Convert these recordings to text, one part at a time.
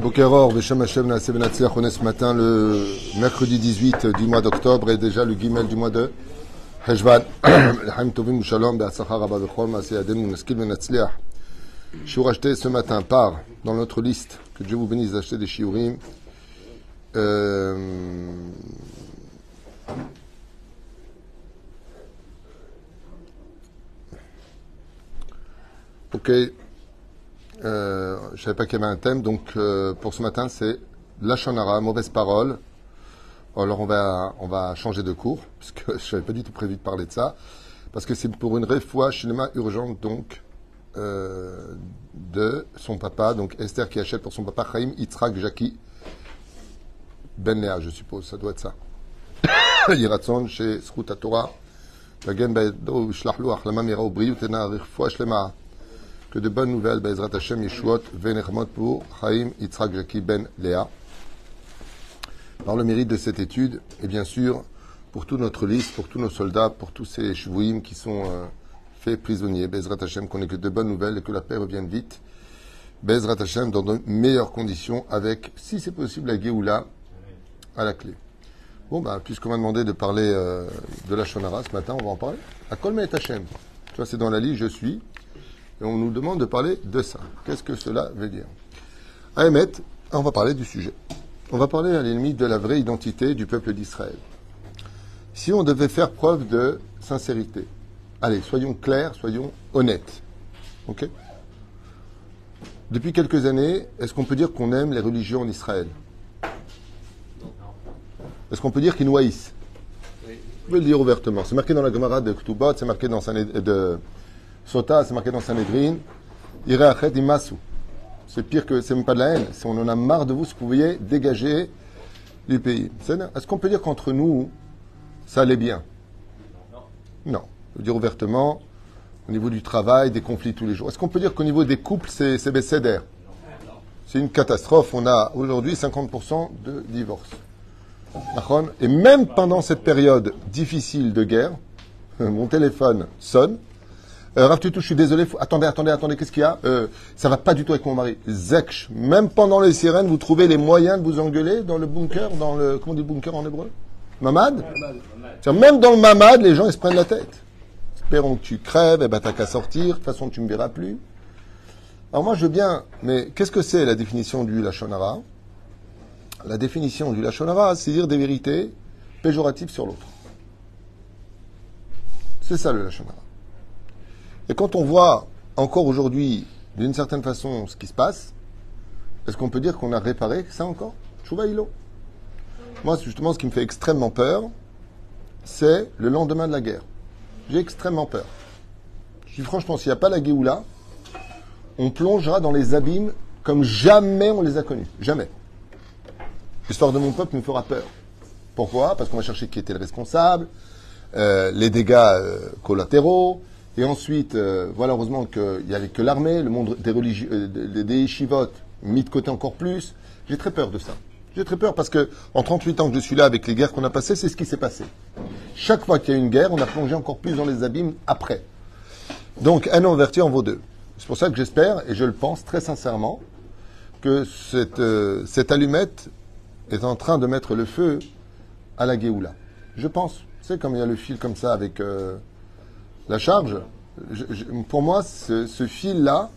Bokeror, Beshem Hashem, Naaseh Benatzliach, on est ce matin le mercredi 18 du mois d'octobre et déjà le Gimel du mois de Heshvan. L'Haim Tovim Shalom, Be'atzlacha Rabba Bechol, Maaseh Yadenu, Naskil Benatzliach. Shiur acheté ce matin par, dans notre liste, que Dieu vous bénisse d'acheter des shiurim. Ok. Je ne savais pas qu'il y avait un thème, donc pour ce matin, c'est Lashon Hara, mauvaise parole. Alors on va changer de cours, puisque je n'avais pas du tout prévu de parler de ça, parce que c'est pour une réfoua shlema urgente, donc, de son papa, donc Esther qui achète pour son papa Chaim Yitzhak Jackie Ben Léa, je suppose, ça doit être ça. Yiratzon chez Zchut HaTorah, Vagen Ba'edo Shlachlu Achlama Mira Ubriyut Ena Réfoua Shlema. Que de bonnes nouvelles, Be'ezrat Hashem Yeshuot Venechmot pour Chaim Yitzhak Jackie Ben Léa. Par le mérite de cette étude, et bien sûr, pour toute notre liste, pour tous nos soldats, pour tous ces shvouim qui sont faits prisonniers, Be'ezrat Hashem, qu'on ait que de bonnes nouvelles et que la paix revienne vite. Be'ezrat Hashem dans de meilleures conditions, avec, si c'est possible, la Géoula à la clé. Bon, puisqu'on m'a demandé de parler de la Lashon Hara ce matin, on va en parler. À Kol Me'et Hashem. Tu vois, c'est dans la liste, je suis. Et on nous demande de parler de ça. Qu'est-ce que cela veut dire? À Emet, on va parler du sujet. On va parler à l'ennemi de la vraie identité du peuple d'Israël. Si on devait faire preuve de sincérité, allez, soyons clairs, soyons honnêtes. Ok? Depuis quelques années, est-ce qu'on peut dire qu'on aime les religions en Israël? Est-ce qu'on peut dire qu'ils nous haïssent? Oui. Vous pouvez le dire ouvertement. C'est marqué dans la Gemara de Ktubot, c'est marqué dans Sota, c'est marqué dans Sanhedrin. Ireachet imasu. C'est pire que, c'est même pas de la haine. Si on en a marre de vous, ce que vous voyez, dégager du pays. Est-ce qu'on peut dire qu'entre nous, ça allait bien? Non. On peut dire ouvertement, au niveau du travail, des conflits tous les jours. Est-ce qu'on peut dire qu'au niveau des couples, c'est bécéder? C'est une catastrophe. On a aujourd'hui 50% de divorces. Et même pendant cette période difficile de guerre, mon téléphone sonne. Rav Tutu, je suis désolé. Attendez, qu'est-ce qu'il y a? Ça va pas du tout avec mon mari. Zekch. Même pendant les sirènes, vous trouvez les moyens de vous engueuler dans le bunker, comment on dit bunker en hébreu? Mamad? Même dans le mamad, les gens, ils se prennent la tête. Espérons que tu crèves, t'as qu'à sortir, de toute façon, tu me verras plus. Alors moi, je veux bien, mais qu'est-ce que c'est la définition du Lashon Hara? La définition du Lashon Hara, c'est dire des vérités péjoratives sur l'autre. C'est ça le Lashon Hara. Et quand on voit encore aujourd'hui, d'une certaine façon, ce qui se passe, est-ce qu'on peut dire qu'on a réparé ça encore? Chouva Hilo. Moi, justement, ce qui me fait extrêmement peur, c'est le lendemain de la guerre. J'ai extrêmement peur. Je dis franchement, s'il n'y a pas la Géoula, on plongera dans les abîmes comme jamais on les a connus. Jamais. L'histoire de mon peuple nous fera peur. Pourquoi? Parce qu'on va chercher qui était le responsable, les dégâts collatéraux. Et ensuite, voilà, heureusement qu'il n'y avait que l'armée, le monde des religieux, des yeshivot, mis de côté encore plus. J'ai très peur de ça. J'ai très peur parce que, en 38 ans que je suis là, avec les guerres qu'on a passées, c'est ce qui s'est passé. Chaque fois qu'il y a eu une guerre, on a plongé encore plus dans les abîmes après. Donc, un an vertu en vaut deux. C'est pour ça que j'espère, et je le pense très sincèrement, que cette allumette est en train de mettre le feu à la Géoula. Je pense. C'est comme il y a le fil comme ça avec la charge. Pour moi, ce fil-là,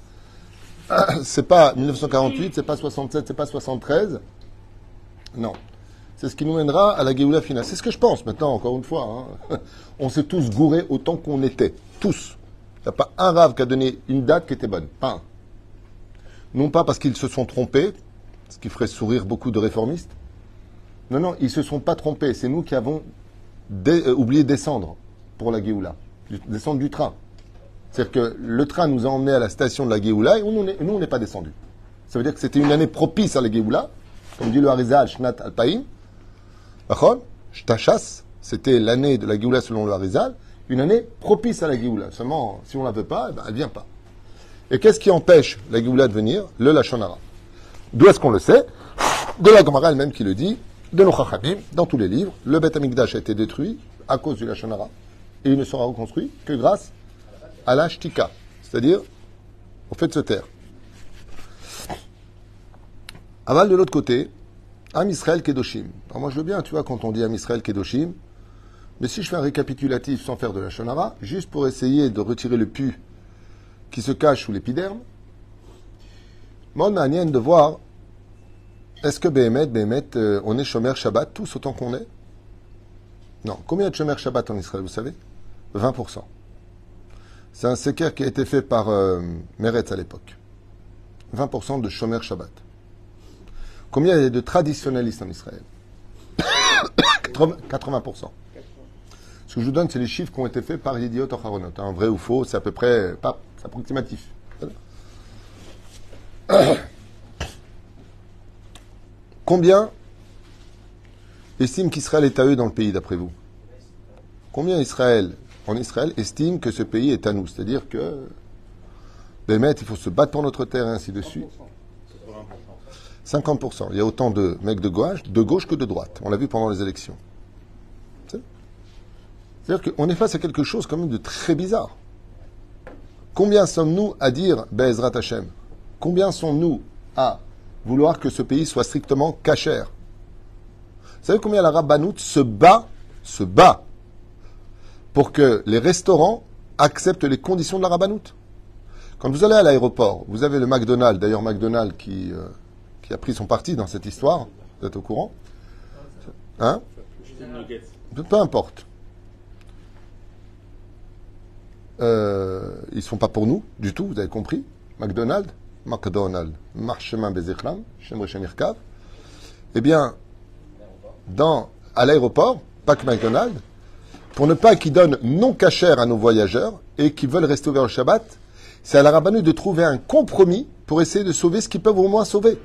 c'est pas 1948, c'est pas 67, c'est pas 73. Non. C'est ce qui nous mènera à la Géoula finale. C'est ce que je pense maintenant, encore une fois. On s'est tous gourés autant qu'on était. Tous. Il n'y a pas un rave qui a donné une date qui était bonne. Pas un. Non pas parce qu'ils se sont trompés, ce qui ferait sourire beaucoup de réformistes. Non, ils ne se sont pas trompés. C'est nous qui avons oublié de descendre pour la Géoula. Descendre du train. C'est-à-dire que le train nous a emmenés à la station de la Géoula et nous, on n'est pas descendus. Ça veut dire que c'était une année propice à la Géoula, comme dit le Harizal, Shnat Alpaïm. Shtachas, c'était l'année de la Géoula selon le Harizal, une année propice à la Géoula. Seulement, si on ne la veut pas, elle ne vient pas. Et qu'est-ce qui empêche la Géoula de venir? Le Lashon Hara. D'où est-ce qu'on le sait? De la Gemara elle-même qui le dit, de nos Chachamim, dans tous les livres, le Beth Amikdash a été détruit à cause du Lashon Hara. Et il ne sera reconstruit que grâce à la shtika, c'est-à-dire au fait de se taire. Aval de l'autre côté, Am Israël Kedoshim. Alors moi je veux bien, tu vois, quand on dit Am Israël Kedoshim, mais si je fais un récapitulatif sans faire de la shonara, juste pour essayer de retirer le pu qui se cache sous l'épiderme, moi on m'a de voir, est-ce que Behemet, on est Shomer Shabbat tous autant qu'on est? Non. Combien de Shomer Shabbat en Israël, vous savez? 20%. C'est un séquer qui a été fait par Meretz à l'époque. 20% de Shomer Shabbat. Combien il y a de traditionnalistes en Israël? 80%. Ce que je vous donne, c'est les chiffres qui ont été faits par Yediot Acharonot. Hein, vrai ou faux, c'est à peu près c'est approximatif. Combien estime qu'Israël est à eux dans le pays, d'après vous? Combien en Israël, estime que ce pays est à nous? C'est-à-dire que, Bémet, il faut se battre pour notre terre, et ainsi de suite. 50%. Il y a autant de mecs de gauche que de droite. On l'a vu pendant les élections. C'est-à-dire qu'on est face à quelque chose quand même de très bizarre. Combien sommes-nous à dire Be'ezrat Hashem? Combien sommes-nous à vouloir que ce pays soit strictement kasher? Vous savez combien la Rabbanout se bat pour que les restaurants acceptent les conditions de la Rabbanout? Quand vous allez à l'aéroport, vous avez le McDonald's, d'ailleurs McDonald's qui a pris son parti dans cette histoire, vous êtes au courant? Hein? Peu importe. Ils ne sont pas pour nous, du tout, vous avez compris. McDonald's, Marchemin Bezechlam, Shemre Shemirkav. Eh bien, à l'aéroport, pas que McDonald's, pour ne pas qu'ils donnent non cachère à nos voyageurs et qui veulent rester ouverts le Shabbat, c'est à la Rabbanout de trouver un compromis pour essayer de sauver ce qu'ils peuvent au moins sauver.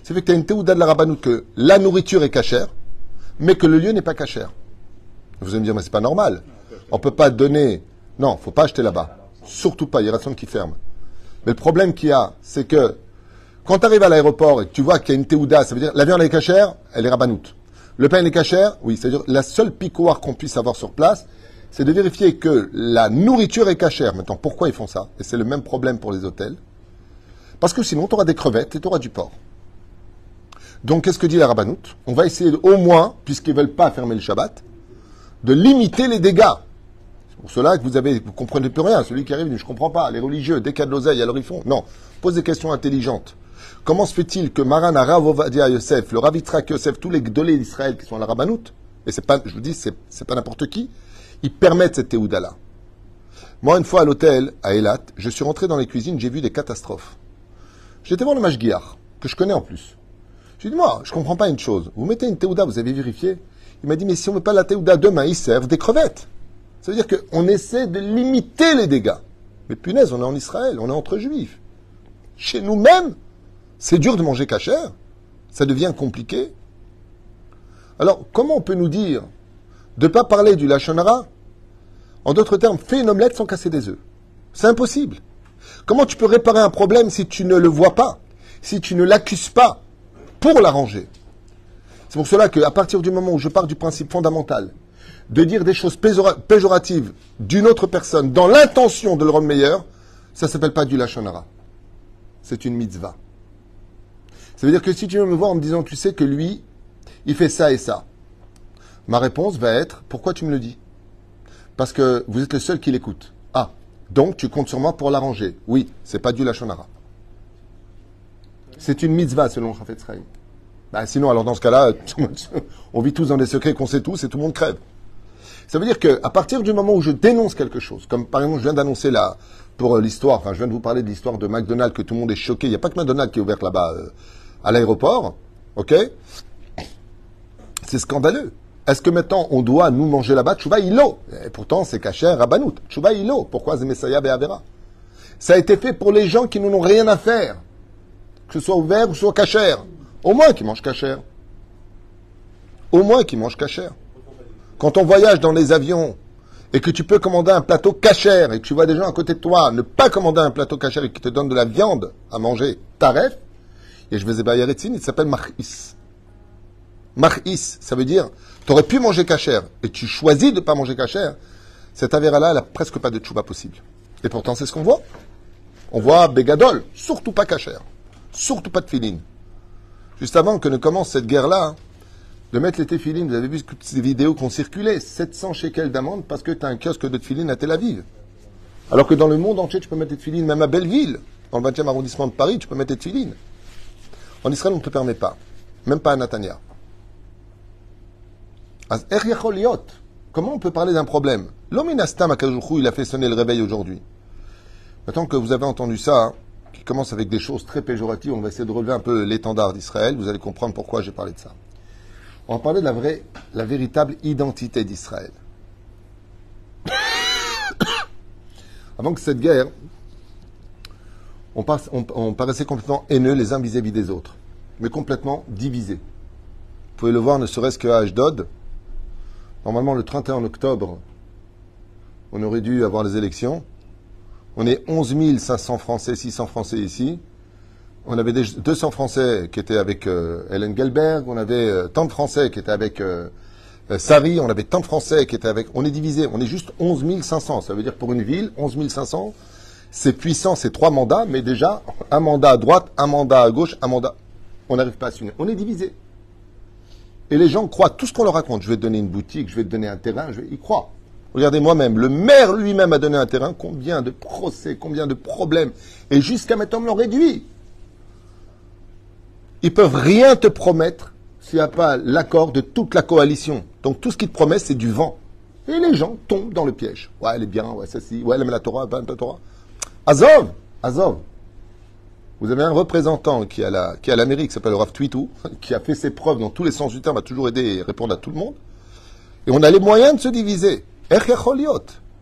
C'est fait que tu as une théouda de la Rabbanout que la nourriture est cachère, mais que le lieu n'est pas cachère. Vous allez me dire, mais c'est pas normal. On peut pas donner... Non, faut pas acheter là-bas. Surtout pas, il y a personne qui ferme. Mais le problème qu'il y a, c'est que quand tu arrives à l'aéroport et que tu vois qu'il y a une théouda, ça veut dire la viande est cachère, elle est Rabbanout. Le pain est cachère, oui, c'est-à-dire la seule picoire qu'on puisse avoir sur place, c'est de vérifier que la nourriture est cachère. Maintenant, pourquoi ils font ça? Et c'est le même problème pour les hôtels. Parce que sinon, tu auras des crevettes et tu auras du porc. Donc, qu'est-ce que dit la Rabbanout? On va essayer au moins, puisqu'ils ne veulent pas fermer le Shabbat, de limiter les dégâts. C'est pour cela que vous comprenez plus rien. Celui qui arrive dit, je comprends pas. Les religieux, dès qu'il y a de l'oseille, alors ils font. Non. Pose des questions intelligentes. Comment se fait-il que Maran Rav Ovadia Yosef, le Rav Yitzhak Yosef, tous les gdolés d'Israël qui sont à la Rabbanout, et c'est pas, je vous dis, c'est pas n'importe qui, ils permettent cette théouda-là. Moi, une fois à l'hôtel, à Eilat, je suis rentré dans les cuisines, j'ai vu des catastrophes. J'étais voir le Mashgiach, que je connais en plus. J'ai dit, moi, je comprends pas une chose. Vous mettez une théouda, vous avez vérifié? Il m'a dit, mais si on met pas la théouda demain, ils servent des crevettes. Ça veut dire qu'on essaie de limiter les dégâts. Mais punaise, on est en Israël, on est entre juifs. Chez nous-mêmes, c'est dur de manger cachère. Ça devient compliqué. Alors, comment on peut nous dire de ne pas parler du Lachon Hara? En d'autres termes, fais une omelette sans casser des œufs. C'est impossible. Comment tu peux réparer un problème si tu ne le vois pas, si tu ne l'accuses pas pour l'arranger? C'est pour cela qu'à partir du moment où je pars du principe fondamental de dire des choses péjoratives d'une autre personne dans l'intention de le rendre meilleur, ça ne s'appelle pas du Lachon Hara. C'est une mitzvah. Ça veut dire que si tu veux me voir en me disant, tu sais que lui, il fait ça et ça, ma réponse va être, pourquoi tu me le dis? Parce que vous êtes le seul qui l'écoute. Ah, donc tu comptes sur moi pour l'arranger. Oui, c'est pas du Lachon Hara. C'est une mitzvah selon Chafetz Chaim. Bah, sinon, alors dans ce cas-là, on vit tous dans des secrets qu'on sait tous et tout le monde crève. Ça veut dire qu'à partir du moment où je dénonce quelque chose, comme par exemple je viens d'annoncer là, pour l'histoire, enfin je viens de vous parler de l'histoire de McDonald's, que tout le monde est choqué, il n'y a pas que McDonald's qui est ouvert là-bas à l'aéroport, ok? C'est scandaleux. Est-ce que maintenant on doit nous manger là-bas Tchouva Ilo? Et pourtant c'est caché Rabbanout. Tchouva Ilo. Pourquoi Zemessaya Be'avera? Ça a été fait pour les gens qui n'ont rien à faire. Que ce soit ouvert ou que ce soit cachère. Au moins qu'ils mangent cachère. Au moins qu'ils mangent cachère. Quand on voyage dans les avions et que tu peux commander un plateau cachère et que tu vois des gens à côté de toi ne pas commander un plateau cachère et qui te donnent de la viande à manger, taref, et je vais zébayaretzin, il s'appelle mar'is. Mar'is, ça veut dire, tu aurais pu manger cachère et tu choisis de ne pas manger cachère, cette avéra-là, elle n'a presque pas de tchouba possible. Et pourtant, c'est ce qu'on voit. On voit bégadol, surtout pas cachère, surtout pas de filine. Juste avant que ne commence cette guerre-là, de mettre les téfilines, vous avez vu toutes ces vidéos qui ont circulé, 700 shekels d'amende parce que tu as un kiosque de téfilines à Tel Aviv. Alors que dans le monde entier, tu peux mettre des téfilines, même à Belleville, dans le 20e arrondissement de Paris, tu peux mettre des téfilines. En Israël, on ne te permet pas. Même pas à Netanya. Comment on peut parler d'un problème? L'Ominastam Akadoujou, il a fait sonner le réveil aujourd'hui. Maintenant que vous avez entendu ça, qui commence avec des choses très péjoratives, on va essayer de relever un peu l'étendard d'Israël. Vous allez comprendre pourquoi j'ai parlé de ça. On va parler de la véritable identité d'Israël. Avant que cette guerre, on paraissait complètement haineux les uns vis-à-vis des autres, mais complètement divisés. Vous pouvez le voir ne serait-ce qu'à Ashdod. Normalement, le 31 octobre, on aurait dû avoir les élections. On est 11 500 Français, 600 Français ici. On avait 200 Français qui étaient avec Hélène Gelberg. On avait tant de Français qui étaient avec Sari. On avait tant de Français qui étaient avec... On est divisé. On est juste 11 500. Ça veut dire pour une ville, 11 500. C'est puissant, c'est 3 mandats. Mais déjà, un mandat à droite, un mandat à gauche, un mandat... On n'arrive pas à s'unir. On est divisé. Et les gens croient tout ce qu'on leur raconte. Je vais te donner une boutique, je vais te donner un terrain. Ils croient. Regardez moi-même, le maire lui-même a donné un terrain. Combien de procès, combien de problèmes. Et jusqu'à maintenant, on me l'ont réduit. Ils peuvent rien te promettre s'il n'y a pas l'accord de toute la coalition. Donc tout ce qu'ils te promettent, c'est du vent. Et les gens tombent dans le piège. Ouais, elle est bien, ouais, ça si, ouais, elle aime la Torah, pas la Torah. Azov. Vous avez un représentant qui est à l'Amérique, qui s'appelle Rav Twitou, qui a fait ses preuves dans tous les sens du terme, a toujours aidé et répondre à tout le monde. Et on a les moyens de se diviser.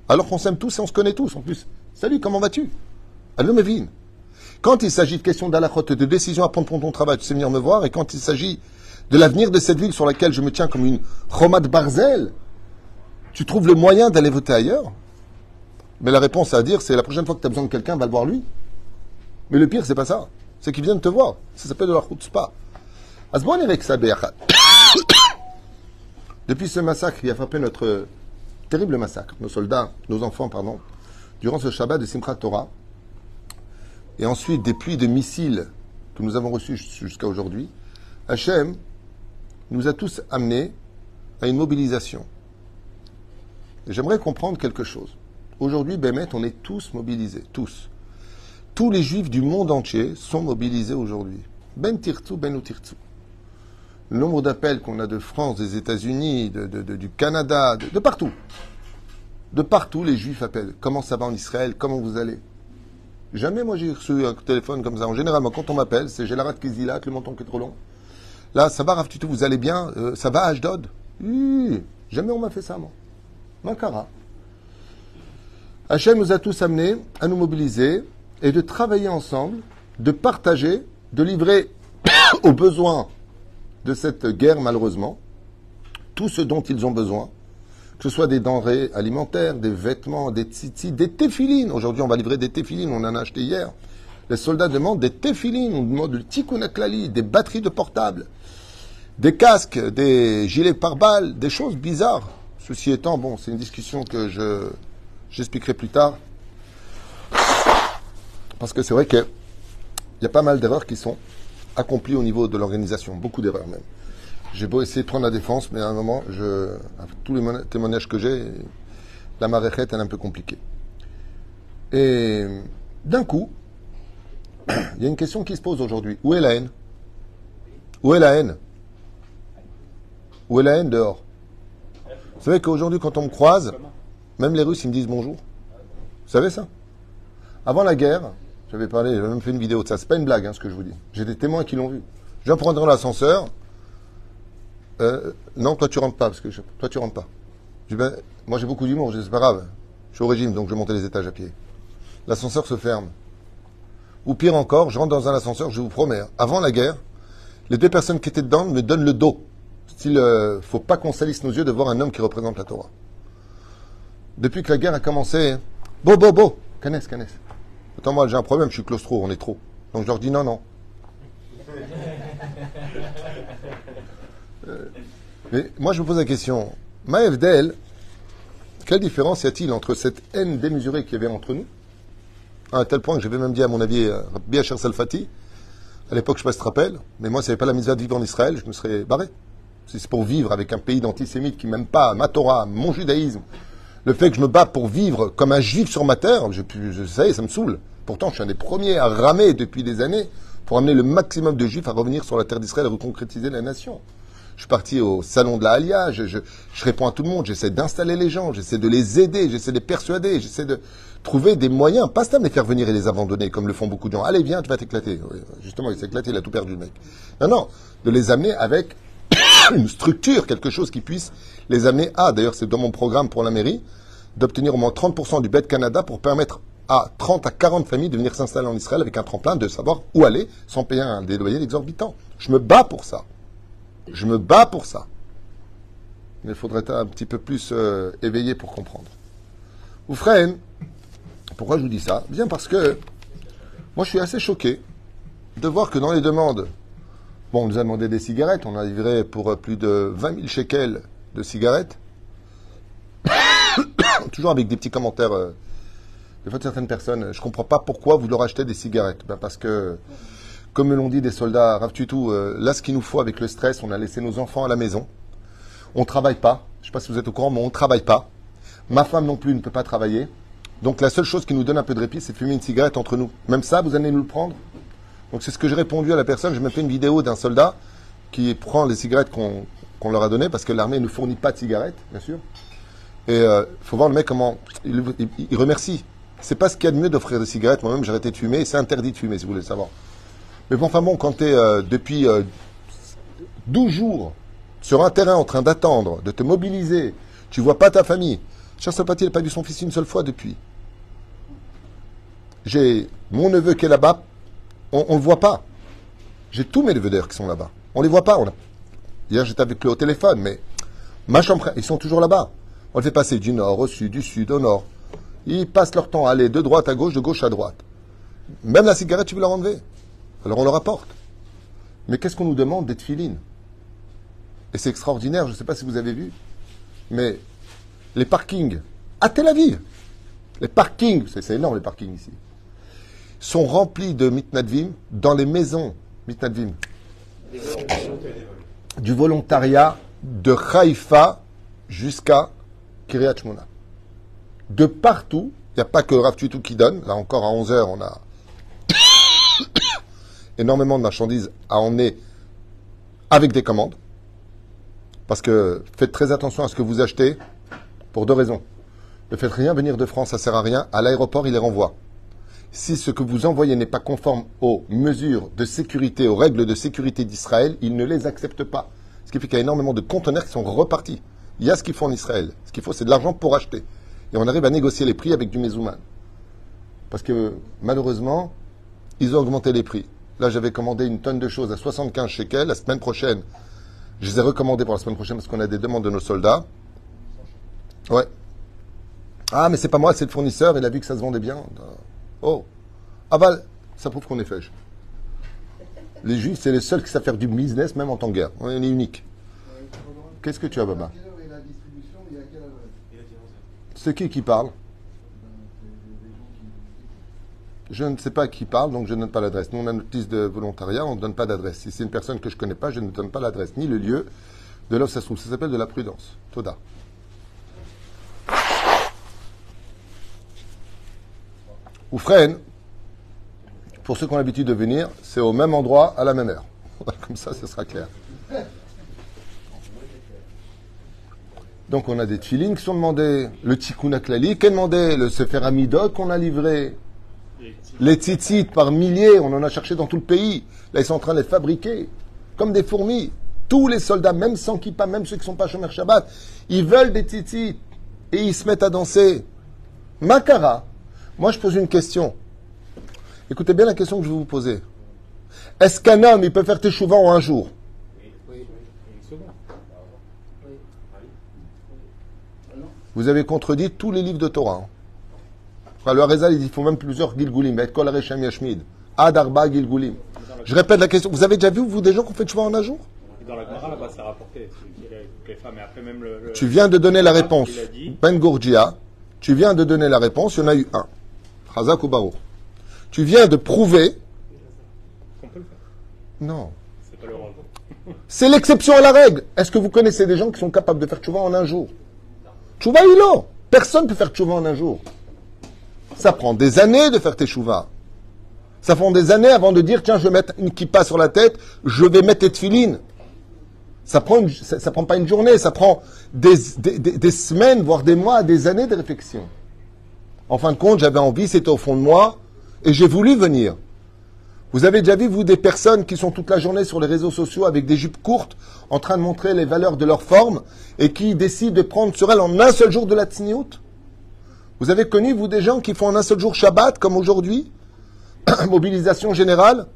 Alors qu'on s'aime tous et on se connaît tous. En plus, salut, comment vas-tu? Allô, Mevin. Quand il s'agit de questions d'alachot, de décisions à prendre pour ton travail, tu sais venir me voir. Et quand il s'agit de l'avenir de cette ville sur laquelle je me tiens comme une Chomat Barzel, tu trouves le moyen d'aller voter ailleurs? Mais la réponse à dire, c'est la prochaine fois que tu as besoin de quelqu'un, va le voir lui. Mais le pire, c'est pas ça. C'est qu'ils viennent te voir. Ça s'appelle de la chutzpah. Asbon avec ça, depuis ce massacre qui a frappé notre terrible massacre, nos soldats, nos enfants, pardon, durant ce Shabbat de Simchat Torah, et ensuite des pluies de missiles que nous avons reçus jusqu'à aujourd'hui, Hachem nous a tous amenés à une mobilisation. Et j'aimerais comprendre quelque chose. Aujourd'hui, Bémet, on est tous mobilisés, tous. Tous les juifs du monde entier sont mobilisés aujourd'hui. Ben tirtu, ben utirtu. Le nombre d'appels qu'on a de France, des États-Unis, du Canada, de partout. De partout, les juifs appellent. Comment ça va en Israël? Comment vous allez? Jamais moi j'ai reçu un téléphone comme ça. En général, quand on m'appelle, c'est j'ai la rate qui se dilate, le menton qui est trop long. Là, ça va, Rav Tutu, vous allez bien? Ça va, Ashdod? Jamais on m'a fait ça, moi. Makara. Hachem nous a tous amenés à nous mobiliser et de travailler ensemble, de partager, de livrer aux besoins de cette guerre, malheureusement, tout ce dont ils ont besoin, que ce soit des denrées alimentaires, des vêtements, des tzitzit, des téfilines. Aujourd'hui, on va livrer des téfilines, on en a acheté hier. Les soldats demandent des téfilines, on demande du tikkun haklali, des batteries de portables, des casques, des gilets pare-balles, des choses bizarres. Ceci étant, bon, c'est une discussion que j'expliquerai plus tard. Parce que c'est vrai qu'il y a pas mal d'erreurs qui sont accomplies au niveau de l'organisation. Beaucoup d'erreurs même. J'ai beau essayer de prendre la défense, mais à un moment, avec tous les témoignages que j'ai, la maréchette, elle est un peu compliquée. Et d'un coup, il y a une question qui se pose aujourd'hui. Où est la haine? Où est la haine? Où est la haine dehors? Vous savez qu'aujourd'hui, quand on me croise, même les Russes, ils me disent bonjour. Vous savez ça? Avant la guerre, j'avais même fait une vidéo de ça. C'est pas une blague, ce que je vous dis. J'ai des témoins qui l'ont vu. Je viens prendre dans l'ascenseur. Non, toi tu rentres pas, toi tu rentres pas. Je dis, moi j'ai beaucoup d'humour, c'est pas grave. Je suis au régime, donc je vais monter les étages à pied. L'ascenseur se ferme. Ou pire encore, je rentre dans un ascenseur, je vous promets, avant la guerre, les 2 personnes qui étaient dedans me donnent le dos. Style, faut pas qu'on salisse nos yeux de voir un homme qui représente la Torah. Depuis que la guerre a commencé, Canes. Attends, moi j'ai un problème, je suis claustro, on est trop. Donc je leur dis non. Mais moi je me pose la question, Maëvdel, quelle différence y a-t-il entre cette haine démesurée qu'il y avait entre nous, à un tel point que j'avais même dit à mon avis Rabbi Asher Salfati, À l'époque, je ne sais pas si tu te rappelles, mais moi, s'il n'y avait pas la mitzvah de vivre en Israël, je me serais barré. Si c'est pour vivre avec un pays d'antisémites qui m'aime pas ma Torah, mon judaïsme, le fait que je me bats pour vivre comme un juif sur ma terre, je sais, ça me saoule. Pourtant, je suis un des premiers à ramer depuis des années pour amener le maximum de juifs à revenir sur la terre d'Israël et reconcrétiser la nation. Je suis parti au salon de la Halia, je réponds à tout le monde, j'essaie d'installer les gens, j'essaie de les aider, j'essaie de les persuader, j'essaie de trouver des moyens, pas ça, mais faire venir et les abandonner, comme le font beaucoup de gens. Allez, viens, tu vas t'éclater. Oui, justement, il s'est éclaté, il a tout perdu, le mec. Non, de les amener avec une structure, quelque chose qui puisse les amener à, d'ailleurs c'est dans mon programme pour la mairie, d'obtenir au moins 30% du Bet Canada pour permettre à 30 à 40 familles de venir s'installer en Israël avec un tremplin, de savoir où aller sans payer des loyers exorbitants. Je me bats pour ça. Je me bats pour ça. Mais il faudrait être un petit peu plus éveillé pour comprendre. Oufren, pourquoi je vous dis ça? Bien parce que moi je suis assez choqué de voir que dans les demandes, bon, on nous a demandé des cigarettes, on a livré pour plus de 20 000 shekels de cigarettes, toujours avec des petits commentaires. Des fois de certaines personnes, je ne comprends pas pourquoi vous leur achetez des cigarettes. Ben parce que, comme me l'ont dit des soldats, Rav Tutu, là ce qu'il nous faut avec le stress, on a laissé nos enfants à la maison, on ne travaille pas, je ne sais pas si vous êtes au courant, mais on ne travaille pas. Ma femme non plus ne peut pas travailler. Donc la seule chose qui nous donne un peu de répit, c'est de fumer une cigarette entre nous. Même ça, vous allez nous le prendre? Donc c'est ce que j'ai répondu à la personne. J'ai même fait une vidéo d'un soldat qui prend les cigarettes qu'on leur a données, parce que l'armée ne fournit pas de cigarettes, bien sûr. Et faut voir le mec comment il remercie. C'est pas ce qu'il y a de mieux d'offrir des cigarettes. Moi-même, j'ai arrêté de fumer. Et c'est interdit de fumer, si vous voulez le savoir. Mais bon, enfin bon, quand tu es depuis 12 jours sur un terrain en train d'attendre, de te mobiliser, tu vois pas ta famille. Cher Sapati n'a pas vu son fils une seule fois depuis. J'ai mon neveu qui est là-bas, on le voit pas. J'ai tous mes neveux d'ailleurs qui sont là-bas. On les voit pas. Hier, j'étais avec eux au téléphone, mais ma chambre, ils sont toujours là-bas. On les fait passer du nord au sud, du sud au nord. Ils passent leur temps à aller de droite à gauche, de gauche à droite. Même la cigarette, tu veux leur enlever. Alors on leur apporte. Mais qu'est-ce qu'on nous demande d'être filine? Et c'est extraordinaire, je ne sais pas si vous avez vu, mais les parkings à Tel Aviv, les parkings, c'est énorme les parkings ici, sont remplis de mitnadvim dans les maisons mitnadvim du volontariat de Haïfa jusqu'à Kiryat Shmona. De partout, il n'y a pas que Rav Tutu qui donne, là encore à 11h on a énormément de marchandises à emmener avec des commandes, parce que faites très attention à ce que vous achetez pour deux raisons. Ne faites rien venir de France, ça ne sert à rien. À l'aéroport, il les renvoie. Si ce que vous envoyez n'est pas conforme aux mesures de sécurité, aux règles de sécurité d'Israël, ils ne les acceptent pas. Ce qui fait qu'il y a énormément de conteneurs qui sont repartis. Il y a ce qu'il faut en Israël. Ce qu'il faut, c'est de l'argent pour acheter. Et on arrive à négocier les prix avec du mezouman. Parce que, malheureusement, ils ont augmenté les prix. Là, j'avais commandé une tonne de choses à 75 shekels. La semaine prochaine, je les ai recommandées pour la semaine prochaine parce qu'on a des demandes de nos soldats. Ouais. Ah, mais c'est pas moi, c'est le fournisseur. Il a vu que ça se vendait bien. Oh. Aval, ça prouve qu'on est fèche. Les Juifs, c'est les seuls qui savent faire du business, même en temps de guerre. On est unique. Qu'est-ce que tu as, Baba? C'est qui parle? Je ne sais pas qui parle, donc je ne donne pas l'adresse. Nous, on a une notice de volontariat, on ne donne pas d'adresse. Si c'est une personne que je ne connais pas, je ne donne pas l'adresse, ni le lieu de là où ça se trouve. Ça s'appelle de la prudence. Toda. Oufren, pour ceux qui ont l'habitude de venir, c'est au même endroit, à la même heure. Comme ça, ce sera clair. Donc, on a des tfilines qui sont demandés, le tikkun haklali qui est demandé, le sefer hamidot qu'on a livré, les tzitzit par milliers, on en a cherché dans tout le pays. Là, ils sont en train de les fabriquer, comme des fourmis. Tous les soldats, même sans kippa, même ceux qui ne sont pas Shomer Shabbat, ils veulent des tzitzit et ils se mettent à danser. Makara. Moi, je pose une question. Écoutez bien la question que je vais vous poser. Est-ce qu'un homme, il peut faire teshuva en un jour? Vous avez contredit tous les livres de Torah. Le Harizal, il dit qu'il faut même plusieurs Gilgulim. Et Kol Reshem Yashmid. Ad Arba Gilgulim. Je répète la question. Vous avez déjà vu, vous, des gens qui ont fait teshuva en un jour? Dans la Gemara, là-bas, ça a rapporté. Les femmes, et après même Tu viens de donner la réponse. Ben Gourgia. Tu viens de donner la réponse. Il y en a eu un. Chazak ou Baruch. Tu viens de prouver Non. C'est pas l'orange. C'est l'exception à la règle. Est-ce que vous connaissez des gens qui sont capables de faire tchouva en un jour? Tchouva ilo. Personne ne peut faire tchouva en un jour. Ça prend des années de faire tes tchouva. Ça prend des années avant de dire, tiens, je vais mettre une kippa sur la tête, je vais mettre tes tefilines. Ça prend pas une journée, ça prend des semaines, voire des mois, des années de réflexion. En fin de compte, j'avais envie, c'était au fond de moi, et j'ai voulu venir. Vous avez déjà vu, vous, des personnes qui sont toute la journée sur les réseaux sociaux avec des jupes courtes, en train de montrer les valeurs de leur forme, et qui décident de prendre sur elles en un seul jour de la tsniout? Vous avez connu, vous, des gens qui font en un seul jour Shabbat, comme aujourd'hui? Mobilisation générale?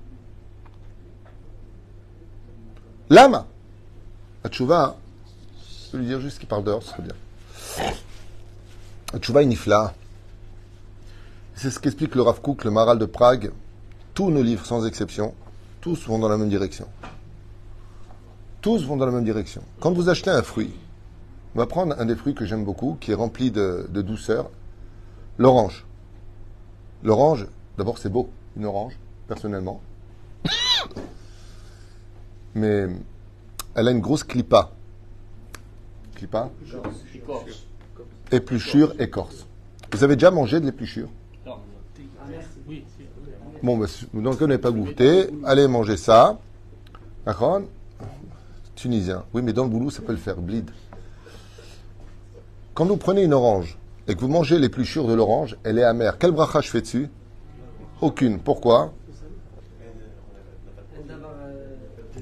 Lama. La tchouva, je peux lui dire juste qu'il parle dehors, ce serait bien. La tchouva est nifla. C'est ce qu'explique le Rav Kook, le Maharal de Prague. Tous nos livres, sans exception, tous vont dans la même direction. Tous vont dans la même direction. Quand vous achetez un fruit, on va prendre un des fruits que j'aime beaucoup, qui est rempli de douceur, l'orange. L'orange, d'abord c'est beau, une orange, personnellement. Mais elle a une grosse clipa. Clipa? Épluchure, écorce. Vous avez déjà mangé de l'épluchure? Bon, donc vous n'avez pas goûté. Allez manger ça. D'accord? Tunisien. Oui, mais dans le boulot, ça peut le faire. Bleed. Quand vous prenez une orange et que vous mangez l'épluchure de l'orange, elle est amère. Quelle bracha je fais dessus? Aucune. Pourquoi?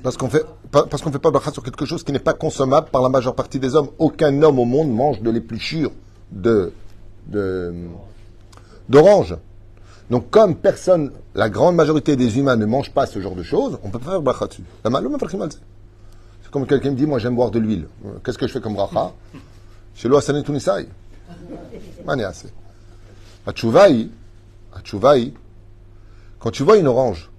Parce qu'on fait pas bracha sur quelque chose qui n'est pas consommable par la majeure partie des hommes. Aucun homme au monde mange de l'épluchure d'orange. Donc, comme personne, la grande majorité des humains ne mangent pas ce genre de choses, on peut pas faire bracha dessus. C'est comme quelqu'un me dit, moi j'aime boire de l'huile. Qu'est-ce que je fais comme bracha? Chez l'Ouassane Tunisai. Maniasse. Atchouvaï, quand tu vois une orange,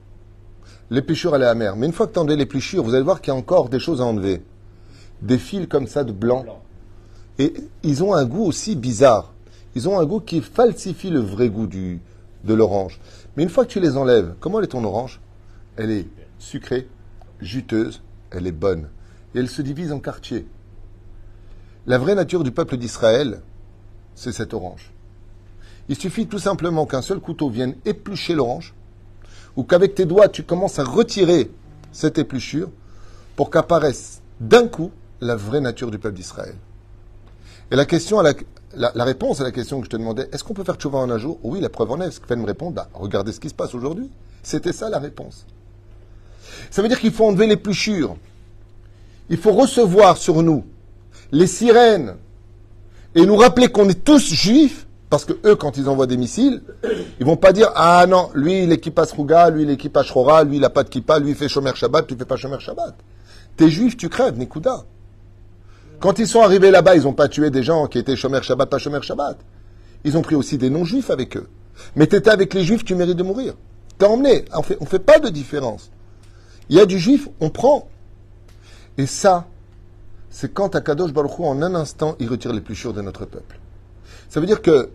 l'épluchure elle est amère. Mais une fois que tu enlèves l'épluchure, vous allez voir qu'il y a encore des choses à enlever. Des fils comme ça de blanc. Et ils ont un goût aussi bizarre. Ils ont un goût qui falsifie le vrai goût de l'orange. Mais une fois que tu les enlèves, comment elle est ton orange? Elle est sucrée, juteuse, elle est bonne. Et elle se divise en quartiers. La vraie nature du peuple d'Israël, c'est cette orange. Il suffit tout simplement qu'un seul couteau vienne éplucher l'orange, ou qu'avec tes doigts, tu commences à retirer cette épluchure pour qu'apparaisse d'un coup la vraie nature du peuple d'Israël. Et la question la réponse à la question que je te demandais, est-ce qu'on peut faire tchouva en un jour? Oui, la preuve en est. Ce que fait me répondre, regardez ce qui se passe aujourd'hui. C'était ça la réponse. Ça veut dire qu'il faut enlever l'épluchure. Il faut recevoir sur nous les sirènes et nous rappeler qu'on est tous juifs, parce que eux, quand ils envoient des missiles, ils vont pas dire, ah non, lui il est kippa sruga, lui il est kippa shrora, lui il a pas de kippa, lui il fait shomer Shabbat, tu fais pas shomer Shabbat. T'es juif, tu crèves, Nikuda. Quand ils sont arrivés là-bas, ils n'ont pas tué des gens qui étaient shomer Shabbat, pas shomer Shabbat. Ils ont pris aussi des non-juifs avec eux. Mais t'étais avec les juifs, tu mérites de mourir. T'es emmené. On fait pas de différence. Il y a du juif, on prend. Et ça, c'est quand Akadosh Baruch Hu, en un instant, il retire l'épluchure de notre peuple. Ça veut dire que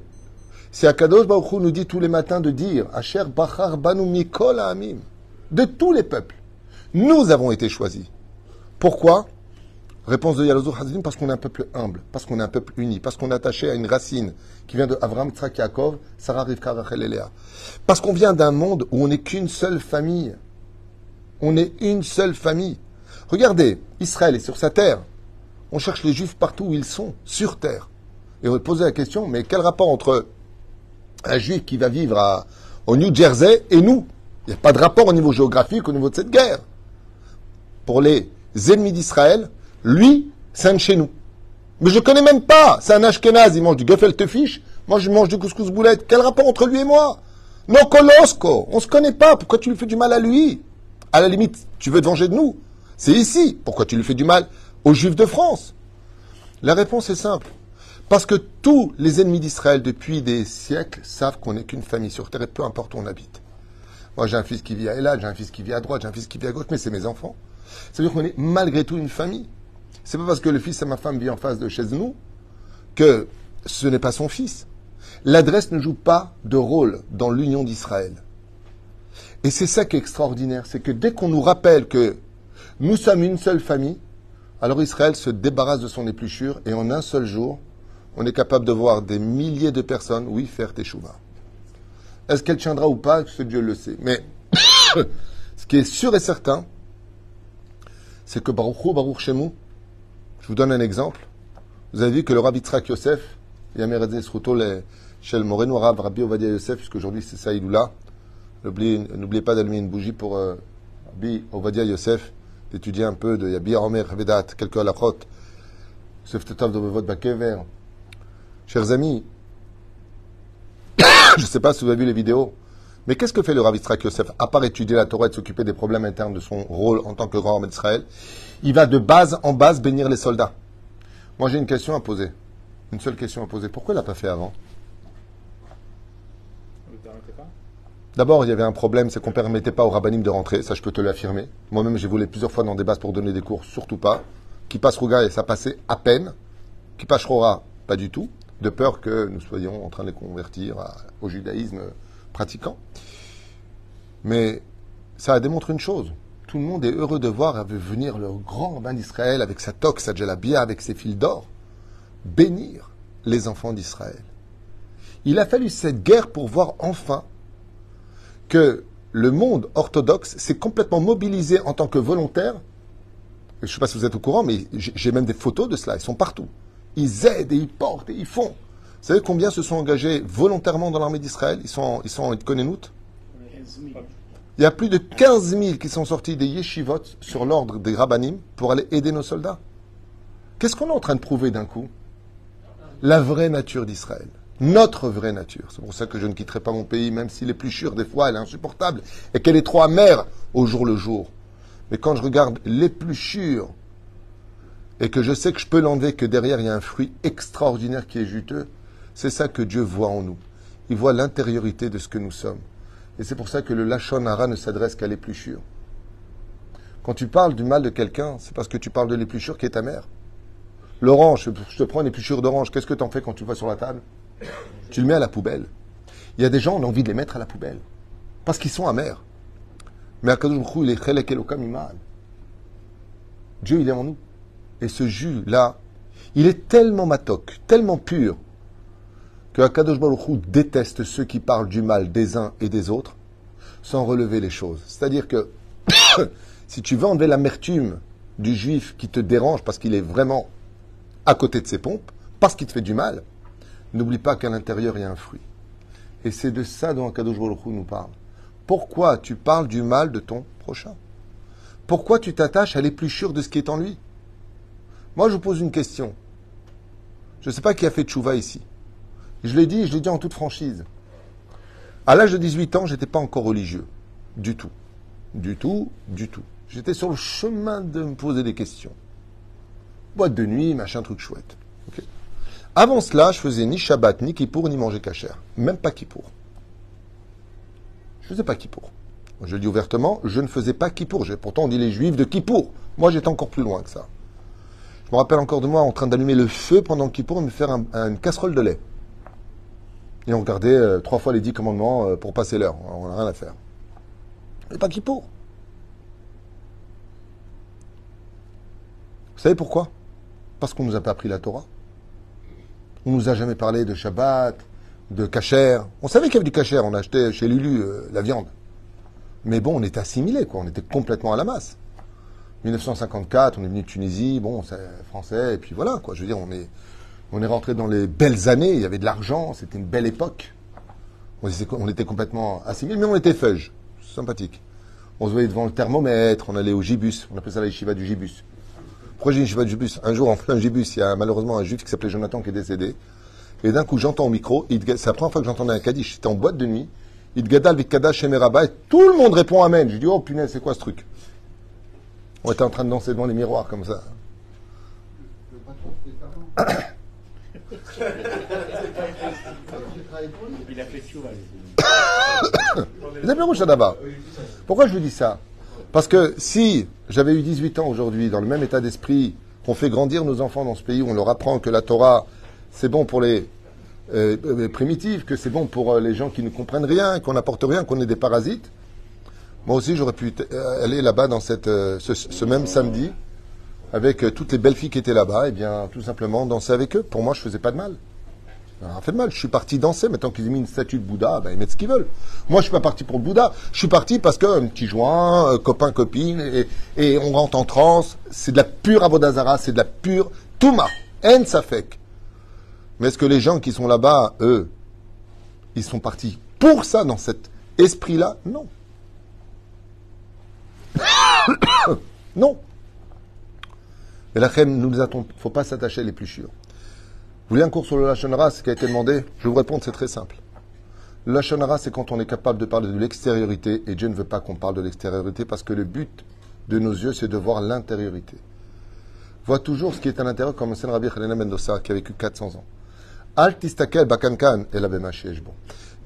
si Akadosh Baruch Hu nous dit tous les matins de dire Asher Bachar Banu Mikol Ha'amim, de tous les peuples, nous avons été choisis. Pourquoi? Réponse de Yalozur Hazadim, parce qu'on est un peuple humble, parce qu'on est un peuple uni, parce qu'on est attaché à une racine qui vient de Avraham, Tzrak, Yaakov, Sarah, Rivka, Rachel et Léa. Parce qu'on vient d'un monde où on n'est qu'une seule famille. On est une seule famille. Regardez, Israël est sur sa terre. On cherche les Juifs partout où ils sont, sur terre. Et on va poser la question, mais quel rapport entre un Juif qui va vivre au New Jersey et nous? Il n'y a pas de rapport au niveau géographique, au niveau de cette guerre. Pour les ennemis d'Israël, lui, c'est un de chez nous. Mais je ne connais même pas. C'est un Ashkenaz, il mange du gefilte fish. Moi, je mange du couscous boulette. Quel rapport entre lui et moi? Non, Kolosko. On ne se connaît pas. Pourquoi tu lui fais du mal à lui? À la limite, tu veux te venger de nous. C'est ici. Pourquoi tu lui fais du mal aux Juifs de France? La réponse est simple. Parce que tous les ennemis d'Israël, depuis des siècles, savent qu'on n'est qu'une famille sur terre et peu importe où on habite. Moi, j'ai un fils qui vit à Elad, j'ai un fils qui vit à droite, j'ai un fils qui vit à gauche, mais c'est mes enfants. Ça veut dire qu'on est malgré tout une famille. C'est pas parce que le fils de ma femme vit en face de chez nous que ce n'est pas son fils. L'adresse ne joue pas de rôle dans l'union d'Israël. Et c'est ça qui est extraordinaire, c'est que dès qu'on nous rappelle que nous sommes une seule famille, alors Israël se débarrasse de son épluchure et en un seul jour, on est capable de voir des milliers de personnes, oui, faire teshuva. Est-ce qu'elle tiendra ou pas? Ce Dieu le sait. Mais ce qui est sûr et certain, c'est que Baruch Shemu, je vous donne un exemple. Vous avez vu que le Rabbi Yitzhak Yosef, Yameredze Sruto, chez le Moreno Rav, Rabbi Ovadia Yosef, puisqu'aujourd'hui c'est ça, Iloula. N'oubliez pas d'allumer une bougie pour Rabbi Ovadia Yosef, d'étudier un peu de Yabi Omer Vedat, quelques halachot, Yosef Tetav de Vevot Bakever. Chers amis, je ne sais pas si vous avez vu les vidéos, mais qu'est-ce que fait le Rabbi Yitzhak Yosef, à part étudier la Torah et de s'occuper des problèmes internes de son rôle en tant que grand homme d'Israël? Il va de base en base bénir les soldats. Moi, j'ai une question à poser. Une seule question à poser. Pourquoi il l'a pas fait avant? Vous ne permettez pas? D'abord, il y avait un problème, c'est qu'on ne permettait pas aux rabbinim de rentrer. Ça, je peux te l'affirmer. Moi-même, j'ai voulu plusieurs fois dans des bases pour donner des cours, surtout pas. Qui passe Rouga et ça passait à peine. Qui passe Rora, pas du tout. De peur que nous soyons en train de les convertir au judaïsme pratiquant. Mais ça démontre une chose. Tout le monde est heureux de voir venir le grand rabbin d'Israël avec sa toque, sa djellabia, avec ses fils d'or, bénir les enfants d'Israël. Il a fallu cette guerre pour voir enfin que le monde orthodoxe s'est complètement mobilisé en tant que volontaire. Je ne sais pas si vous êtes au courant, mais j'ai même des photos de cela. Ils sont partout. Ils aident et ils portent et ils font. Vous savez combien se sont engagés volontairement dans l'armée d'Israël? Ils sont en Konenout. Il y a plus de 15 000 qui sont sortis des yeshivot sur l'ordre des rabbanim pour aller aider nos soldats. Qu'est-ce qu'on est en train de prouver d'un coup? La vraie nature d'Israël. Notre vraie nature. C'est pour ça que je ne quitterai pas mon pays, même si l'épluchure, des fois, elle est insupportable et qu'elle est trop amère au jour le jour. Mais quand je regarde l'épluchure et que je sais que je peux l'enlever, que derrière il y a un fruit extraordinaire qui est juteux, c'est ça que Dieu voit en nous. Il voit l'intériorité de ce que nous sommes. Et c'est pour ça que le Lachon Hara ne s'adresse qu'à l'épluchure. Quand tu parles du mal de quelqu'un, c'est parce que tu parles de l'épluchure qui est ta mère. L'orange, je te prends une épluchure d'orange, qu'est-ce que tu en fais quand tu le vois sur la table? Tu le mets à la poubelle. Il y a des gens, on a envie de les mettre à la poubelle. Parce qu'ils sont amers. Mais Akadosh Baruch Hu, il est chelek elokam imal. Dieu, il est en nous. Et ce jus-là, il est tellement matok, tellement pur, que Akadosh Baruch Hu déteste ceux qui parlent du mal des uns et des autres sans relever les choses. C'est-à-dire que si tu veux enlever l'amertume du juif qui te dérange parce qu'il est vraiment à côté de ses pompes, parce qu'il te fait du mal, n'oublie pas qu'à l'intérieur il y a un fruit. Et c'est de ça dont Akadosh Baruch Hu nous parle. Pourquoi tu parles du mal de ton prochain? Pourquoi tu t'attaches à l'épluchure de ce qui est en lui? Moi, je vous pose une question. Je ne sais pas qui a fait tchouva ici. Je l'ai dit en toute franchise. À l'âge de 18 ans, je n'étais pas encore religieux. Du tout. Du tout, du tout. J'étais sur le chemin de me poser des questions. Boîte de nuit, machin, truc chouette. Okay. Avant cela, je faisais ni Shabbat, ni Kippour, ni manger kasher. Même pas Kippour. Je faisais pas Kippour. Je le dis ouvertement, je ne faisais pas Kippour. Pourtant, on dit les Juifs de Kippour. Moi, j'étais encore plus loin que ça. Je me rappelle encore de moi en train d'allumer le feu pendant Kippour et me faire une casserole de lait. Et on regardait 3 fois les 10 commandements pour passer l'heure. On n'a rien à faire. Mais pas Kippour. Vous savez pourquoi? Parce qu'on ne nous a pas appris la Torah. On ne nous a jamais parlé de Shabbat, de kasher. On savait qu'il y avait du kasher. On achetait chez Lulu la viande. Mais bon, on était assimilés, quoi. On était complètement à la masse. 1954, on est venu de Tunisie, bon, c'est français, et puis voilà, quoi. Je veux dire, on est rentré dans les belles années, il y avait de l'argent, c'était une belle époque. On était complètement assimilés, mais on était feuge, sympathique. On se voyait devant le thermomètre, on allait au gibus, on appelait ça la yeshiva du gibus. Pourquoi j'ai une yeshiva du gibus? Un jour, en plein gibus, il y a malheureusement un juif qui s'appelait Jonathan qui est décédé. Et d'un coup, j'entends au micro, c'est la première fois que j'entendais un kaddish, c'était en boîte de nuit, Idgadal Vikadash Shemeraba, et tout le monde répond Amen. Je dis, oh punaise, c'est quoi ce truc? On était en train de danser devant les miroirs comme ça. Il a fait chou, Pourquoi je vous dis ça? Parce que si j'avais eu 18 ans aujourd'hui, dans le même état d'esprit, qu'on fait grandir nos enfants dans ce pays, où on leur apprend que la Torah, c'est bon pour les primitifs, que c'est bon pour les gens qui ne comprennent rien, qu'on n'apporte rien, qu'on est des parasites, Moi aussi, j'aurais pu aller là-bas dans ce même samedi avec toutes les belles filles qui étaient là-bas, et bien, tout simplement danser avec eux. Pour moi, je faisais pas de mal. Ça fait de mal. Je suis parti danser. Maintenant qu'ils ont mis une statue de Bouddha, ben, ils mettent ce qu'ils veulent. Moi, je suis pas parti pour le Bouddha. Je suis parti parce que un petit joint, copain, copine, et on rentre en transe. C'est de la pure Avodazara, c'est de la pure Touma. En Safek. Mais est-ce que les gens qui sont là-bas, eux, ils sont partis pour ça, dans cet esprit-là? Non. Non. Et la reine, nous attendons. Il ne faut pas s'attacher à l'épluchure. Vous voulez un cours sur le Lashon Hara, ce qui a été demandé? Je vais vous répondre, c'est très simple. Le Lashon Hara, c'est quand on est capable de parler de l'extériorité, et Dieu ne veut pas qu'on parle de l'extériorité, parce que le but de nos yeux, c'est de voir l'intériorité. Vois toujours ce qui est à l'intérieur, comme le Rabbi Hanina Mendoza, qui a vécu 400 ans. Al tistakel bakankan et la bemasheshbo.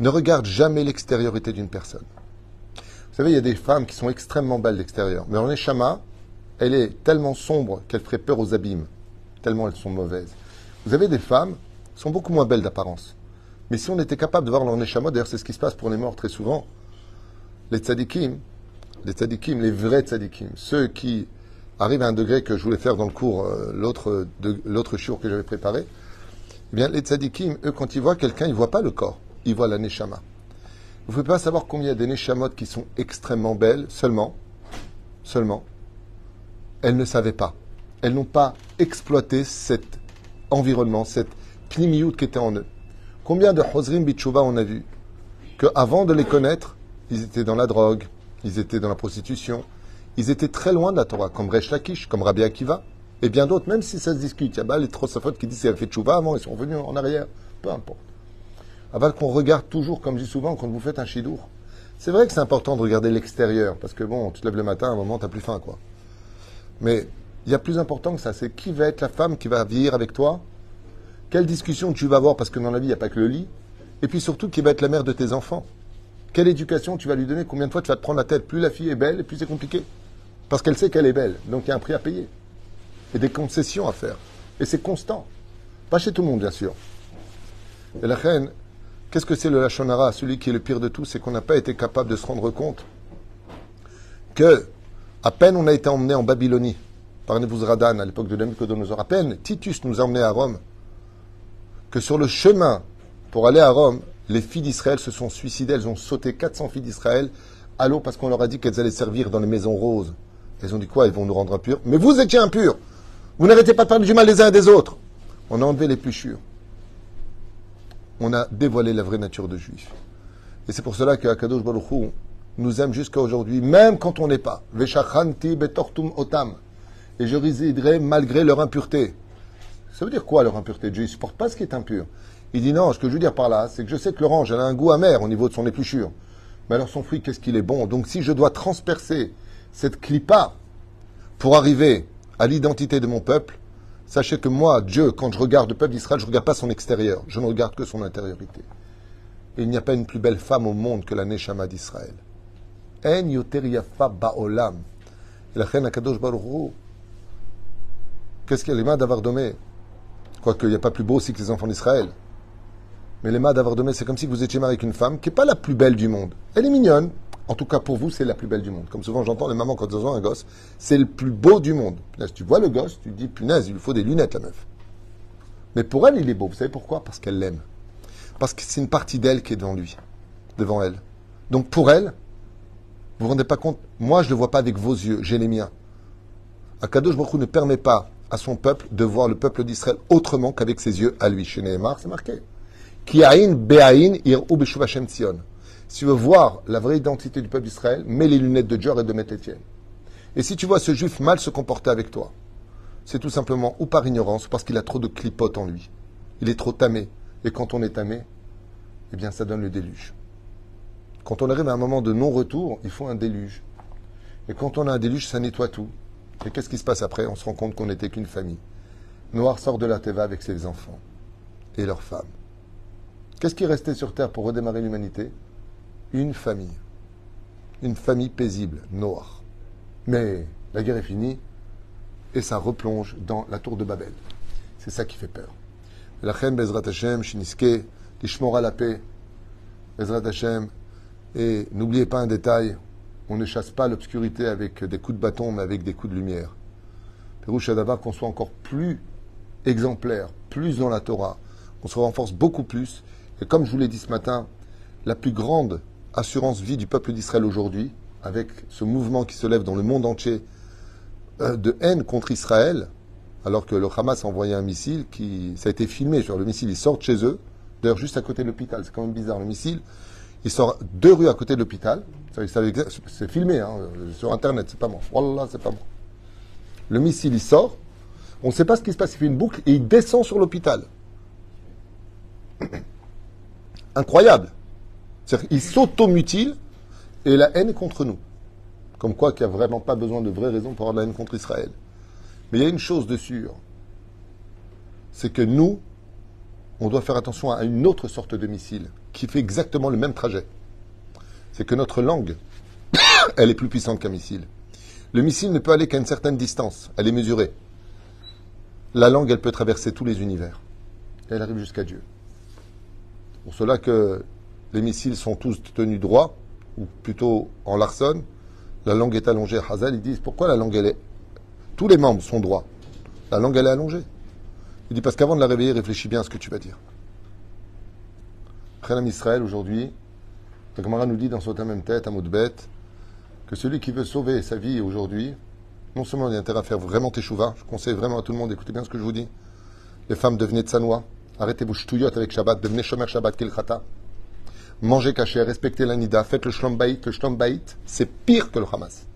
Ne regarde jamais l'extériorité d'une personne. Vous savez, il y a des femmes qui sont extrêmement belles d'extérieur, mais en Neshama, elle est tellement sombre qu'elle ferait peur aux abîmes, tellement elles sont mauvaises. Vous avez des femmes qui sont beaucoup moins belles d'apparence. Mais si on était capable de voir leur Neshama, d'ailleurs c'est ce qui se passe pour les morts très souvent, les tzadikim, les vrais tzadikim, ceux qui arrivent à un degré que je voulais faire dans le cours, l'autre shiur que j'avais préparé, eh bien les tzadikim, eux, quand ils voient quelqu'un, ils ne voient pas le corps, ils voient la Neshama. Vous ne pouvez pas savoir combien il y a des Neshamot qui sont extrêmement belles, seulement, elles ne savaient pas. Elles n'ont pas exploité cet environnement, cette pnimiout qui était en eux. Combien de Hozrim Bitchouva on a vu qu'avant de les connaître, ils étaient dans la drogue, ils étaient dans la prostitution, ils étaient très loin de la Torah, comme Resh Lakish, comme Rabbi Akiva, et bien d'autres, même si ça se discute. Il y a les Trosafot qui disent qu'ils avaient fait Tchouva avant, ils sont revenus en arrière, peu importe. Avant qu'on regarde toujours, comme je dis souvent, quand vous faites un chidour. C'est vrai que c'est important de regarder l'extérieur, parce que bon, tu te lèves le matin, à un moment, t'as plus faim, quoi. Mais il y a plus important que ça, c'est qui va être la femme qui va vieillir avec toi, quelle discussion tu vas avoir, parce que dans la vie, il n'y a pas que le lit, et puis surtout, qui va être la mère de tes enfants. Quelle éducation tu vas lui donner, combien de fois tu vas te prendre la tête. Plus la fille est belle, plus c'est compliqué. Parce qu'elle sait qu'elle est belle, donc il y a un prix à payer. Et des concessions à faire. Et c'est constant. Pas chez tout le monde, bien sûr. Et la reine, qu'est-ce que c'est le Lashon Hara? Celui qui est le pire de tout, c'est qu'on n'a pas été capable de se rendre compte que, à peine on a été emmené en Babylonie, par Nebuzaradan, à l'époque de Nabucodonosor, à peine Titus nous a emmenés à Rome, que sur le chemin pour aller à Rome, les filles d'Israël se sont suicidées, elles ont sauté 400 filles d'Israël à l'eau parce qu'on leur a dit qu'elles allaient servir dans les maisons roses. Elles ont dit quoi? Ils vont nous rendre impurs. Mais vous étiez impurs. Vous n'arrêtez pas de parler du mal des uns et des autres. On a enlevé les pluchures. On a dévoilé la vraie nature de juif. Et c'est pour cela que Akadosh Baruch Hu nous aime jusqu'à aujourd'hui, même quand on n'est pas. Veshachanti betortum otam. Et je résiderai malgré leur impureté. Ça veut dire quoi leur impureté? Dieu ne supporte pas ce qui est impur. Il dit non, ce que je veux dire par là, c'est que je sais que l'orange, elle a un goût amer au niveau de son épluchure. Mais alors son fruit, qu'est-ce qu'il est bon? Donc si je dois transpercer cette clipa pour arriver à l'identité de mon peuple, sachez que moi, Dieu, quand je regarde le peuple d'Israël, je ne regarde pas son extérieur, je ne regarde que son intériorité. Et il n'y a pas une plus belle femme au monde que la Neshama d'Israël. En yoter yafa ba'olam. Et la reine Akadosh Baruch Hu, qu'est-ce qu'il y a les mains d'Avardomé? Quoique il n'y a pas plus beau aussi que les enfants d'Israël. Mais les mains d'Avardomé, c'est comme si vous étiez marié avec une femme qui n'est pas la plus belle du monde. Elle est mignonne. En tout cas, pour vous, c'est la plus belle du monde. Comme souvent, j'entends les mamans quand elles ont un gosse, c'est le plus beau du monde. Punaise, tu vois le gosse, tu te dis, punaise, il lui faut des lunettes, la meuf. Mais pour elle, il est beau. Vous savez pourquoi? Parce qu'elle l'aime. Parce que c'est une partie d'elle qui est devant elle. Donc pour elle, vous ne vous rendez pas compte, moi, je ne le vois pas avec vos yeux, j'ai les miens. Akadosh Baruch Hu ne permet pas à son peuple de voir le peuple d'Israël autrement qu'avec ses yeux à lui. Chez Nehemar, c'est marqué. Ki'ain be'ain ir'u b'shuv Hashem Tzion. Si tu veux voir la vraie identité du peuple d'Israël, mets les lunettes de Dior et de Beth Étienne. Et si tu vois ce juif mal se comporter avec toi, c'est tout simplement ou par ignorance ou parce qu'il a trop de clipotes en lui. Il est trop tamé. Et quand on est tamé, eh bien ça donne le déluge. Quand on arrive à un moment de non-retour, il faut un déluge. Et quand on a un déluge, ça nettoie tout. Et qu'est-ce qui se passe après? On se rend compte qu'on n'était qu'une famille. Noir sort de la Teva avec ses enfants et leurs femmes. Qu'est-ce qui restait sur terre pour redémarrer l'humanité? Une famille. Une famille paisible, Noir. Mais la guerre est finie et ça replonge dans la tour de Babel. C'est ça qui fait peur. La reine Bezrat Hashem, Shiniske, Lishmora la paix, Bezrat Hashem. Et n'oubliez pas un détail, on ne chasse pas l'obscurité avec des coups de bâton, mais avec des coups de lumière. Pérouche Adava, qu'on soit encore plus exemplaire, plus dans la Torah, qu'on se renforce beaucoup plus. Et comme je vous l'ai dit ce matin, la plus grande assurance vie du peuple d'Israël aujourd'hui, avec ce mouvement qui se lève dans le monde entier de haine contre Israël, alors que le Hamas a envoyé un missile ça a été filmé, genre le missile il sort de chez eux, d'ailleurs juste à côté de l'hôpital, c'est quand même bizarre, le missile il sort 2 rues à côté de l'hôpital, c'est filmé sur internet, c'est pas moi, wallah c'est pas moi. Le missile il sort, on ne sait pas ce qui se passe, il fait une boucle et il descend sur l'hôpital. Incroyable. C'est-à-dire qu'il s'automutile et la haine est contre nous. Comme quoi qu'il n'y a vraiment pas besoin de vraies raisons pour avoir de la haine contre Israël. Mais il y a une chose de sûre, c'est que nous, on doit faire attention à une autre sorte de missile qui fait exactement le même trajet. C'est que notre langue, elle est plus puissante qu'un missile. Le missile ne peut aller qu'à une certaine distance, elle est mesurée. La langue, elle peut traverser tous les univers. Et elle arrive jusqu'à Dieu. Pour cela que les missiles sont tous tenus droits, ou plutôt en Larson, la langue est allongée. Hazal, ils disent, pourquoi la langue, elle est... Tous les membres sont droits. La langue, elle est allongée. Il dit, parce qu'avant de la réveiller, réfléchis bien à ce que tu vas dire. Prénom Israël, aujourd'hui, la Gemara nous dit dans son même tête, à mot de bête, que celui qui veut sauver sa vie aujourd'hui, non seulement il a intérêt à faire vraiment teshuva, je conseille vraiment à tout le monde, écoutez bien ce que je vous dis. Les femmes, devenez tsanoua, arrêtez vos ch'touillottes avec Shabbat, devenez shomer Shabbat kilchata. Mangez caché, respectez la nida, faites le shlom bayit. Le shlom bayit, c'est pire que le Hamas.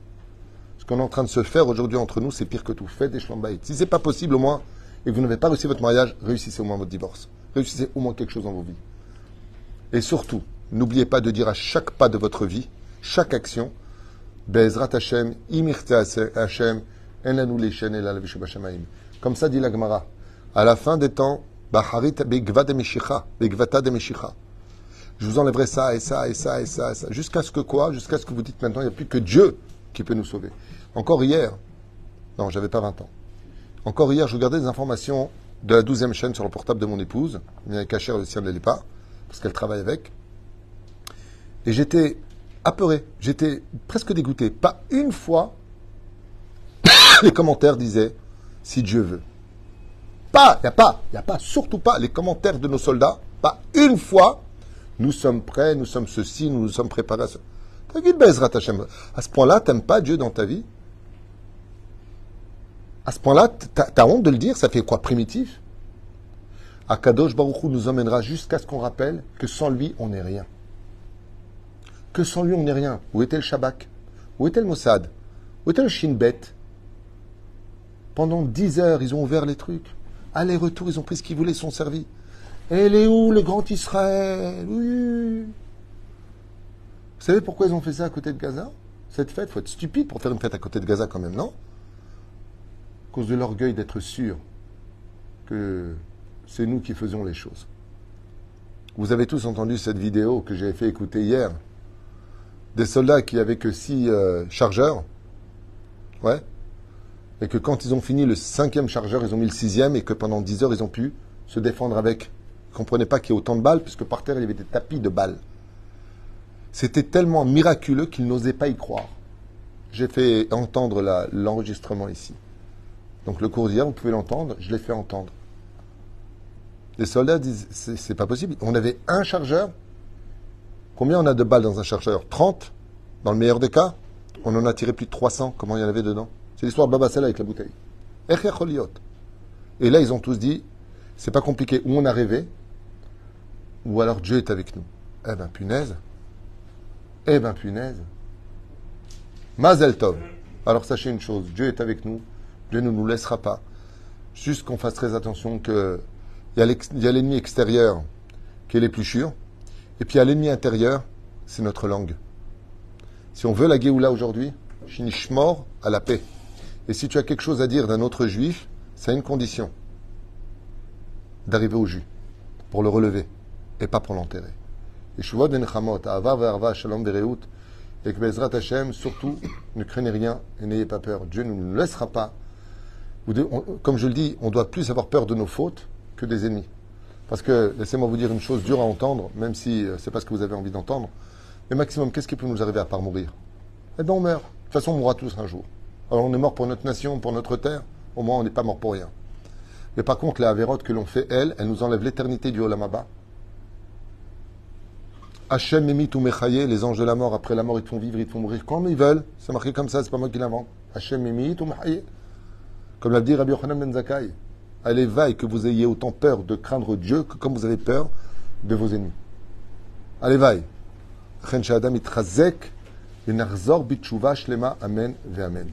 Ce qu'on est en train de se faire aujourd'hui entre nous, c'est pire que tout. Faites des shlom bayit. Si c'est pas possible au moins, et que vous n'avez pas réussi votre mariage, réussissez au moins votre divorce. Réussissez au moins quelque chose dans vos vies. Et surtout, n'oubliez pas de dire à chaque pas de votre vie, chaque action, Be'ezrat Hashem, imirte Hashem, enanu leishen elal v'shebashamayim. Comme ça dit la Gemara. À la fin des temps, Baharit begva de meshicha, begvata de meshicha. Je vous enlèverai ça et ça et ça et ça et ça. Jusqu'à ce que quoi? Jusqu'à ce que vous dites maintenant, il n'y a plus que Dieu qui peut nous sauver. Encore hier, non, j'avais pas 20 ans. Encore hier, je regardais des informations de la 12e chaîne sur le portable de mon épouse. Il y a un cachère, le sien ne l'est pas, parce qu'elle travaille avec. Et j'étais apeuré, j'étais presque dégoûté. Pas une fois, les commentaires disaient « si Dieu veut ». Il n'y a pas, surtout pas les commentaires de nos soldats. Pas une fois, nous sommes prêts, nous sommes ceci, nous nous sommes préparés à ça. À ce point-là, t'aimes pas Dieu dans ta vie? À ce point-là, t'as honte de le dire? Ça fait quoi, primitif? Akadosh Baruch Hu nous emmènera jusqu'à ce qu'on rappelle que sans lui, on n'est rien. Que sans lui, on n'est rien. Où était le Shabak? Où était le Mossad? Où était le Shin Bet? Pendant 10 heures, ils ont ouvert les trucs. Aller-retour, ils ont pris ce qu'ils voulaient, ils sont servis. Et elle est où, le grand Israël? Oui. Vous savez pourquoi ils ont fait ça à côté de Gaza? Cette fête, il faut être stupide pour faire une fête à côté de Gaza quand même, non? À cause de l'orgueil d'être sûr que c'est nous qui faisons les choses. Vous avez tous entendu cette vidéo que j'ai fait écouter hier. Des soldats qui avaient que 6 chargeurs. Ouais. Et que quand ils ont fini le 5e chargeur, ils ont mis le 6e et que pendant 10 heures, ils ont pu se défendre avec. Ils ne comprenaient pas qu'il y ait autant de balles, puisque par terre, il y avait des tapis de balles. C'était tellement miraculeux qu'ils n'osaient pas y croire. J'ai fait entendre l'enregistrement ici. Donc le cours d'hier, vous pouvez l'entendre, je l'ai fait entendre. Les soldats disent, c'est pas possible. On avait un chargeur. Combien on a de balles dans un chargeur? 30, dans le meilleur des cas. On en a tiré plus de 300. Comment il y en avait dedans? C'est l'histoire de Baba Sala avec la bouteille. Et là, ils ont tous dit, c'est pas compliqué. Ou on a rêvé, ou alors Dieu est avec nous. Eh ben, punaise. Eh ben, punaise. Mazel Tov. Alors, sachez une chose, Dieu est avec nous. Dieu ne nous laissera pas. Juste qu'on fasse très attention que il y a l'ennemi extérieur qui est l'épluchure. Et puis, il y a l'ennemi intérieur, c'est notre langue. Si on veut la Géoula aujourd'hui, Shinishmor à la paix. Et si tu as quelque chose à dire d'un autre juif, ça a une condition. D'arriver au jus. Pour le relever. Et pas pour l'enterrer. Et Shuvot ben Chamot, Ava ve'arva, Shalom ve'reut. Et que Bezrat Hashem, surtout, ne craignez rien et n'ayez pas peur. Dieu ne nous laissera pas. Comme je le dis, on doit plus avoir peur de nos fautes que des ennemis. Parce que, laissez-moi vous dire une chose dure à entendre, même si c'est pas ce que vous avez envie d'entendre. Mais maximum, qu'est-ce qui peut nous arriver à part mourir? Eh bien, on meurt. De toute façon, on mourra tous un jour. Alors, on est mort pour notre nation, pour notre terre. Au moins, on n'est pas mort pour rien. Mais par contre, les avérotes que l'on fait, elles nous enlèvent l'éternité du Olam Haba. Hachem Emit ou Mechaye, les anges de la mort, après la mort, ils te font vivre, ils te font mourir comme ils veulent. C'est marqué comme ça, c'est pas moi qui l'invente. Hachem Emit ou Mechaye. Comme l'a dit Rabbi Yochanan ben Zakkai. Allez, vaille que vous ayez autant peur de craindre Dieu que comme vous avez peur de vos ennemis. Allez, vaille. Chen Shadam Itchazek, Benarzor Bitshuva Shlema, Amen, Ve Amen.